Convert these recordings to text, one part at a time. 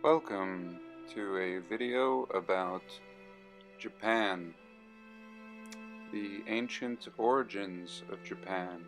Welcome to a video about Japan, the ancient origins of Japan,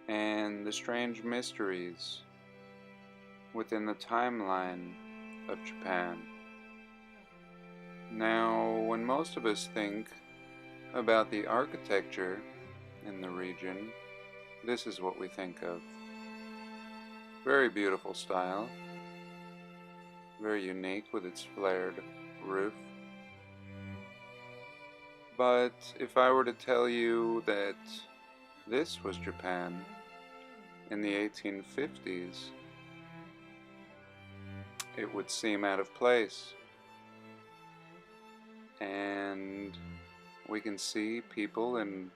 and the strange mysteries within the timeline of Japan. Now, when most of us think about the architecture in the region, this is what we think of. Very beautiful style. Very unique with its flared roof. But if I were to tell you that this was Japan in the 1850s, it would seem out of place. And we can see people in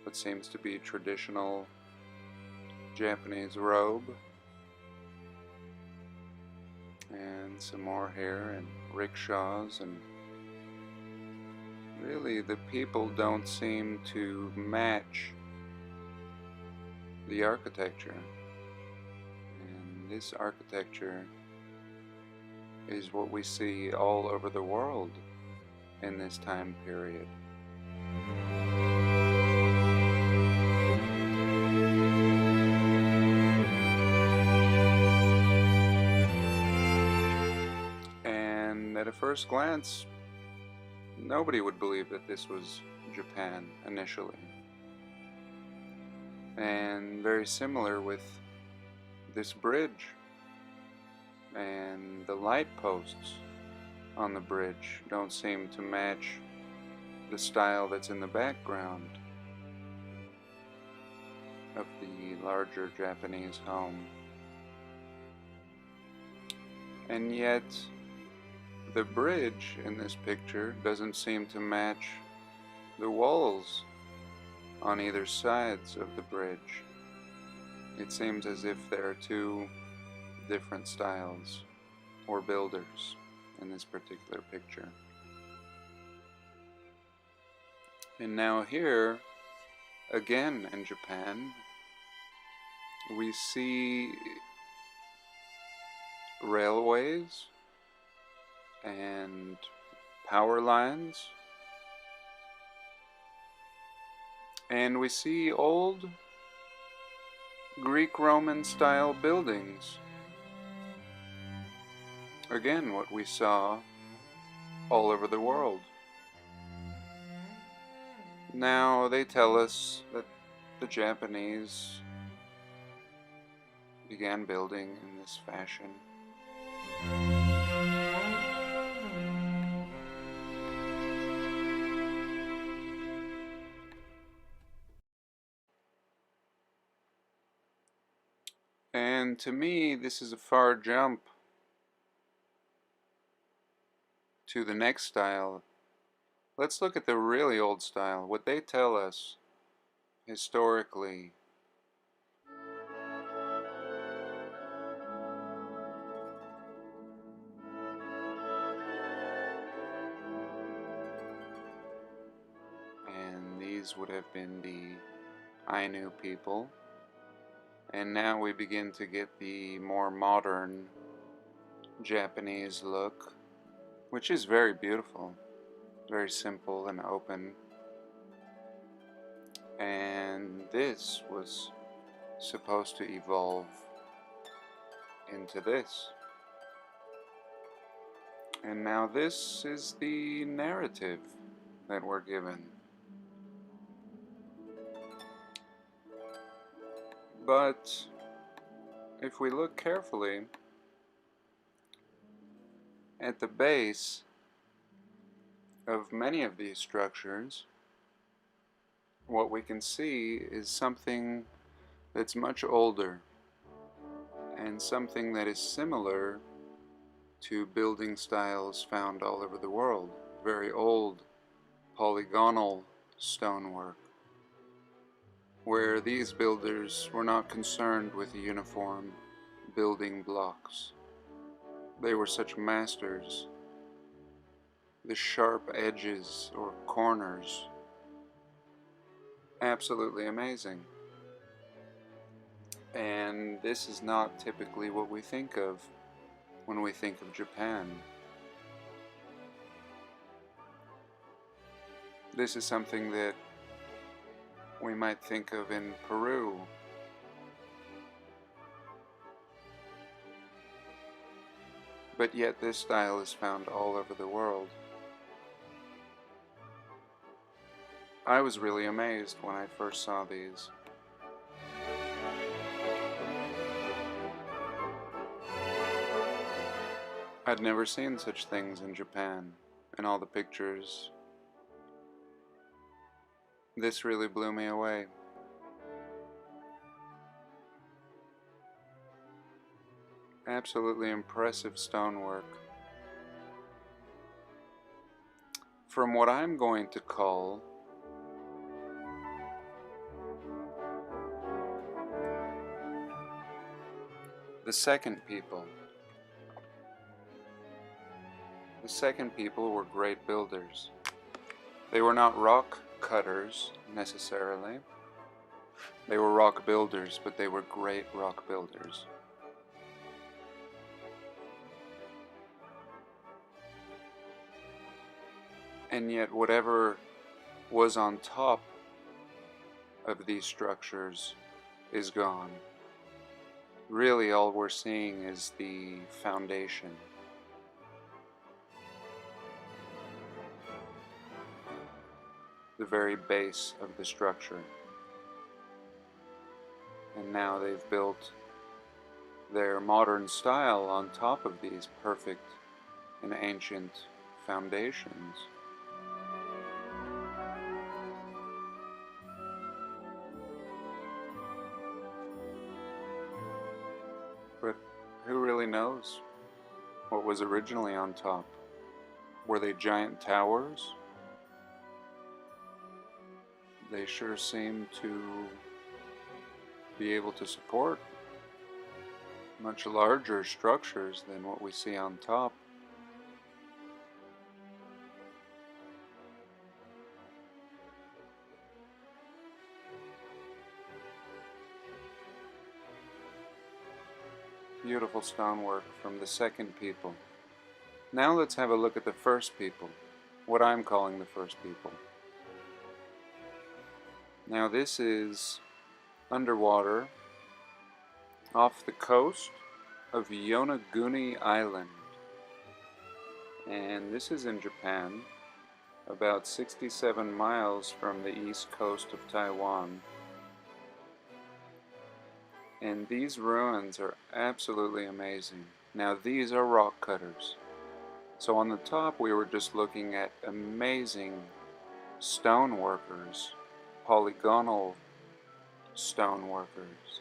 what seems to be traditional Japanese robe, and some more here, and rickshaws, and really the people don't seem to match the architecture. And this architecture is what we see all over the world in this time period. At a first glance, nobody would believe that this was Japan initially. And very similar with this bridge, and the light posts on the bridge don't seem to match the style that's in the background of the larger Japanese home. And yet the bridge in this picture doesn't seem to match the walls on either sides of the bridge. It seems as if there are two different styles or builders in this particular picture. And now here, again in Japan, we see railways and power lines, and we see old Greek-Roman style buildings. Again, what we saw all over the world. Now they tell us that the Japanese began building in this fashion. And to me, this is a far jump to the next style. Let's look at the really old style, what they tell us historically. And these would have been the Ainu people. And now we begin to get the more modern Japanese look, which is very beautiful, very simple and open. And this was supposed to evolve into this. And now this is the narrative that we're given. But if we look carefully at the base of many of these structures, what we can see is something that's much older and something that is similar to building styles found all over the world. Very old polygonal stonework, where these builders were not concerned with uniform building blocks. They were such masters. The sharp edges or corners, absolutely amazing. And this is not typically what we think of when we think of Japan. This is something that we might think of in Peru, but yet this style is found all over the world. I was really amazed when I first saw these. I'd never seen such things in Japan, in all the pictures. This really blew me away. Absolutely impressive stonework. From what I'm going to call the second people. The second people were great builders. They were not rock cutters, necessarily. They were rock builders, but they were great rock builders. And yet, whatever was on top of these structures is gone. Really, all we're seeing is the foundation. The very base of the structure. And now they've built their modern style on top of these perfect and ancient foundations. But who really knows what was originally on top? Were they giant towers? They sure seem to be able to support much larger structures than what we see on top. Beautiful stonework from the second people. Now let's have a look at the first people, what I'm calling the first people. Now this is underwater off the coast of Yonaguni Island, and this is in Japan, about 67 miles from the east coast of Taiwan. And these ruins are absolutely amazing. Now these are rock cutters. So on the top we were just looking at amazing stone workers, polygonal stone workers.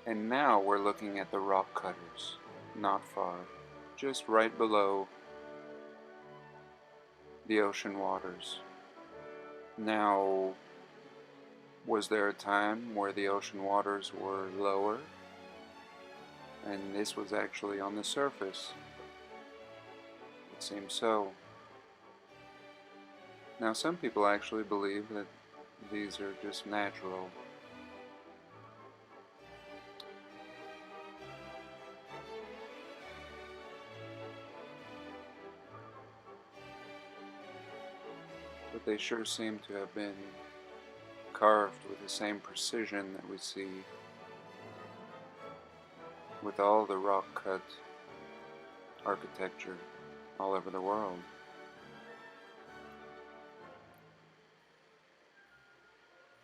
And now we're looking at the rock cutters, not far, just right below the ocean waters. Now, was there a time where the ocean waters were lower? And this was actually on the surface. It seems so. Now some people actually believe that these are just natural. But they sure seem to have been carved with the same precision that we see with all the rock cut architecture all over the world.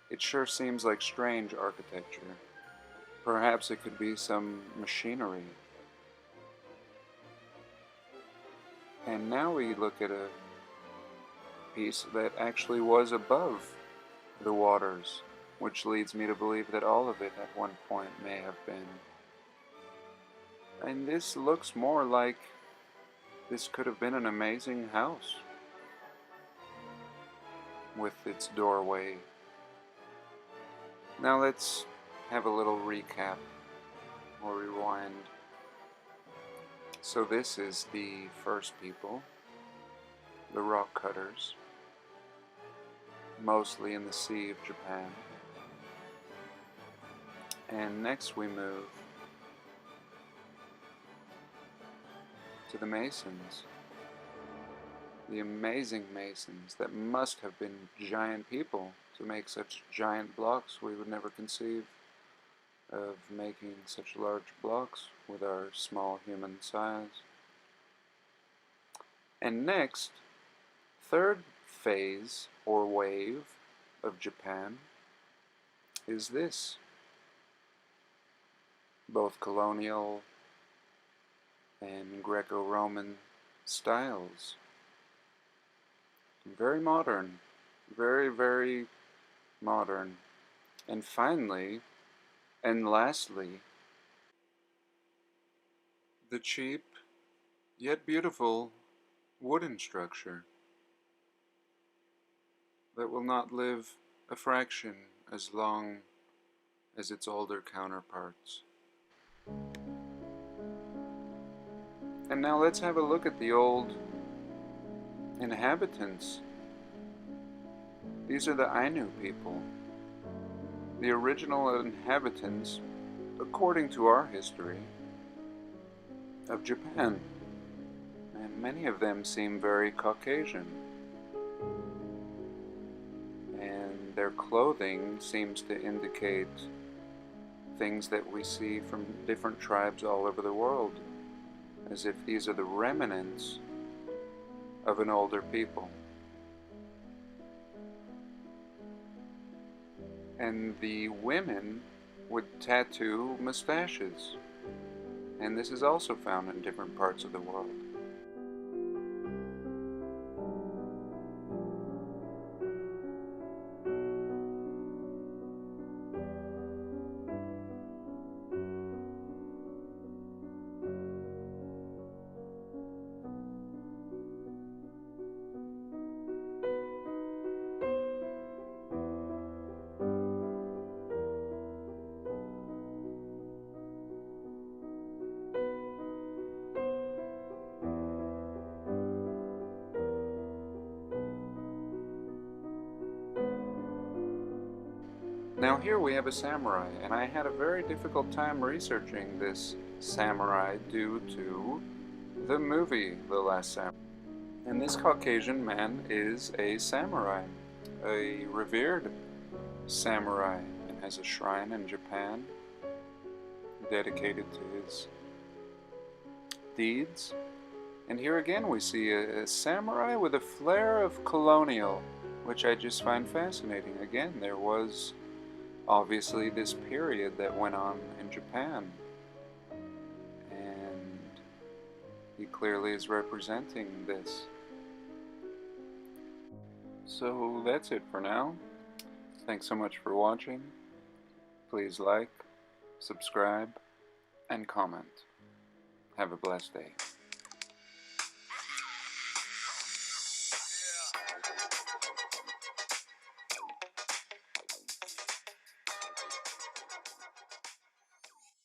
It sure seems like strange architecture. Perhaps it could be some machinery. And now we look at a piece that actually was above the waters, which leads me to believe that all of it at one point may have been. And this looks more like this could have been an amazing house with its doorway. Now let's have a little recap or rewind. So this is the first people, the rock cutters, mostly in the Sea of Japan. And next we move to the masons, the amazing masons that must have been giant people to make such giant blocks. We would never conceive of making such large blocks with our small human size. And next, third phase or wave of Japan is this. Both colonial and Greco-Roman styles. Very modern, very, very modern. And finally, and lastly, the cheap yet beautiful wooden structure that will not live a fraction as long as its older counterparts. And now let's have a look at the old inhabitants. These are the Ainu people, the original inhabitants, according to our history, of Japan. And many of them seem very Caucasian. And their clothing seems to indicate things that we see from different tribes all over the world, as if these are the remnants of an older people. And the women would tattoo mustaches, and this is also found in different parts of the world. Now here we have a samurai, and I had a very difficult time researching this samurai due to the movie The Last Samurai. And this Caucasian man is a samurai, a revered samurai, and has a shrine in Japan dedicated to his deeds. And here again we see a samurai with a flair of colonial, which I just find fascinating. Again, there was obviously this period that went on in Japan, and he clearly is representing this. So that's it for now. Thanks so much for watching. Please like, subscribe, and comment. Have a blessed day.